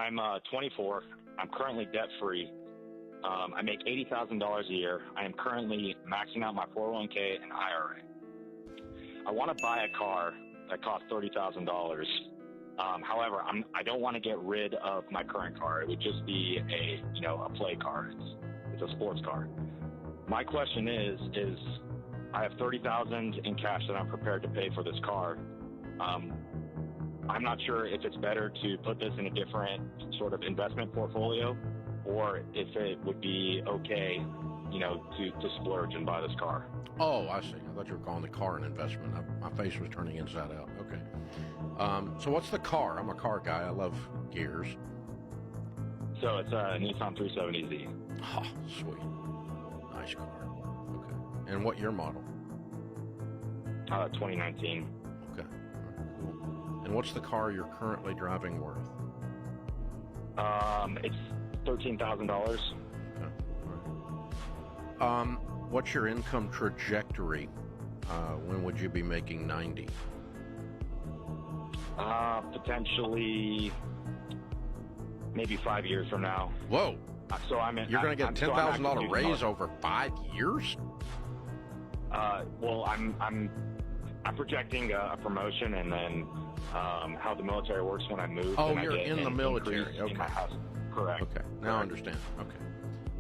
I'm 24. I'm currently debt-free. I make $80,000 a year. I am currently maxing out my 401k and IRA. I want to buy a car that costs $30,000. However, I don't want to get rid of my current car. It would just be a play car. It's a sports car. My question is I have $30,000 in cash that I'm prepared to pay for this car. I'm not sure if it's better to put this in a different sort of investment portfolio, or if it would be okay, to splurge and buy this car. Oh, I see. I thought you were calling the car an investment. My face was turning inside out. Okay. So what's the car? I'm a car guy. I love gears. So it's a Nissan 370Z. Oh, sweet. Nice car. Okay. And what year model? 2019. Okay. Cool. And what's the car you're currently driving worth? It's $13,000. Okay. What's your income trajectory? When would you be making 90? Potentially, maybe 5 years from now. Whoa! So You're going to get a $10,000 raise over 5 years? Well, I'm projecting a promotion, and then how the military works when I move. Oh, you're in the military. Okay. In my house. Correct. Okay. Now I understand. Okay.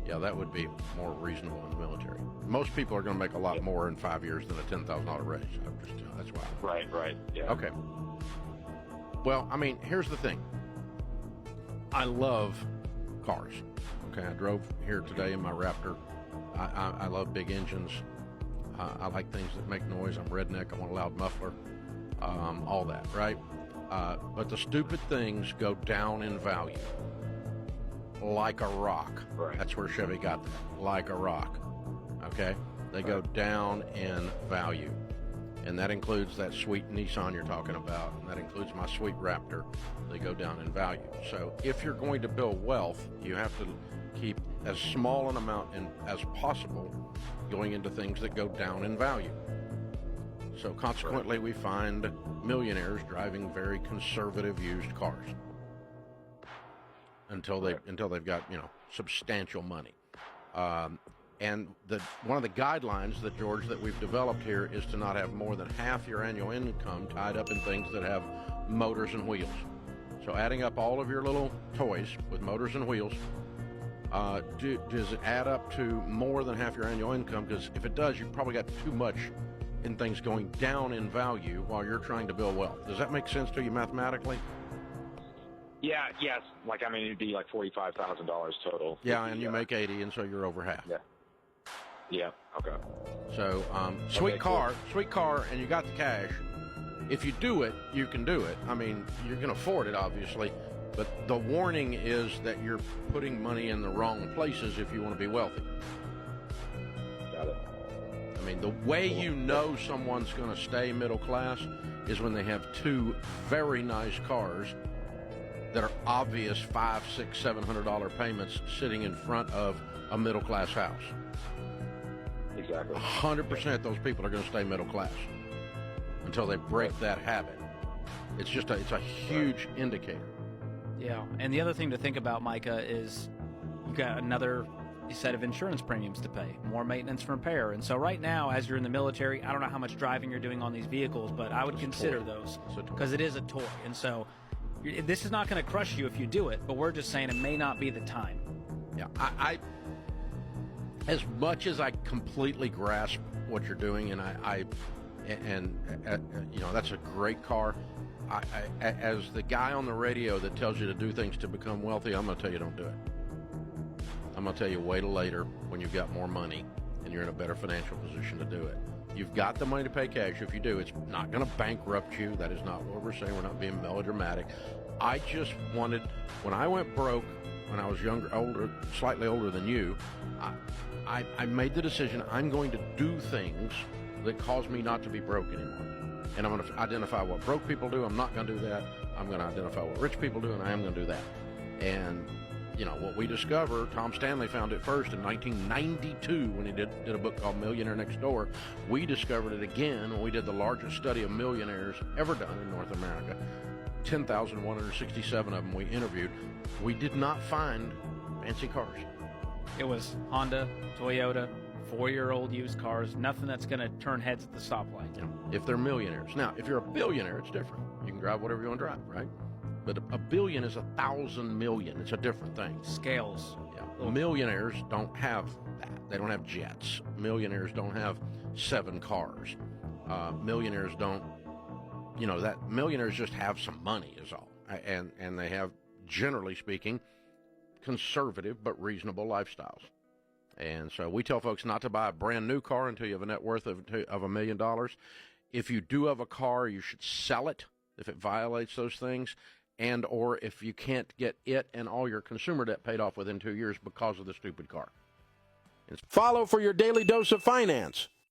Yeah, that would be more reasonable in the military. Most people are going to make a lot more in 5 years than a $10,000 raise. That's why. Right. Yeah. Okay. Well, I mean, here's the thing. I love cars. Okay, I drove here today in my Raptor. I love big engines. I like things that make noise. I'm redneck. I want a loud muffler. All that, right? But the stupid things go down in value. Like a rock. Right. That's where Chevy got that. Like a rock. Okay? They go down in value. And that includes that sweet Nissan you're talking about. And that includes my sweet Raptor. They go down in value. So if you're going to build wealth, you have to keep as small an amount as possible going into things that go down in value. So consequently, we find millionaires driving very conservative used cars until they've got substantial money. And one of the guidelines that we've developed here is to not have more than half your annual income tied up in things that have motors and wheels. So adding up all of your little toys with motors and wheels, does it add up to more than half your annual income? Because if it does, you've probably got too much in things going down in value while you're trying to build wealth. Does that make sense to you mathematically? Yeah, yes. It'd be like $45,000 total. Yeah, and you make 80, and so you're over half. Yeah, okay. So, sweet car, and you got the cash. If you do it, you can do it. I mean, you can afford it, obviously, but the warning is that you're putting money in the wrong places if you want to be wealthy. Got it. I mean, the way you know someone's going to stay middle class is when they have two very nice cars that are obvious $500, $600, $700 payments sitting in front of a middle class house. Exactly. 100% those people are going to stay middle class until they break that habit. It's a huge indicator. Yeah, and the other thing to think about, Micah, is you got another set of insurance premiums to pay, more maintenance and repair. And so right now, as you're in the military, I don't know how much driving you're doing on these vehicles, but I would consider those because it is a toy. And so this is not going to crush you if you do it, but we're just saying it may not be the time. Yeah, I as much as I completely grasp what you're doing, and that's a great car. As the guy on the radio that tells you to do things to become wealthy, I'm going to tell you don't do it. I'm going to tell you wait till later when you've got more money and you're in a better financial position to do it. You've got the money to pay cash. If you do, it's not going to bankrupt you. That is not what we're saying. We're not being melodramatic. I just wanted, when I went broke, when I was slightly older than you, I made the decision I'm going to do things that cause me not to be broke anymore. And I'm going to identify what broke people do. I'm not going to do that. I'm going to identify what rich people do, and I am going to do that. And, what we discover, Tom Stanley found it first in 1992 when he did a book called Millionaire Next Door. We discovered it again when we did the largest study of millionaires ever done in North America. 10,167 of them we interviewed, we did not find fancy cars. It was Honda, Toyota, 4-year-old used cars, nothing that's going to turn heads at the stoplight. You know, if they're millionaires. Now, if you're a billionaire, it's different. You can drive whatever you want to drive, right? But a billion is 1,000 million. It's a different thing. Scales. Yeah. Millionaires don't have that. They don't have jets. Millionaires don't have 7 cars. Millionaires don't, that millionaires just have some money is all. And they have, generally speaking, conservative but reasonable lifestyles. And so we tell folks not to buy a brand new car until you have a net worth of $1 million. If you do have a car, you should sell it if it violates those things, and or if you can't get it and all your consumer debt paid off within 2 years because of the stupid car. Follow for your daily dose of finance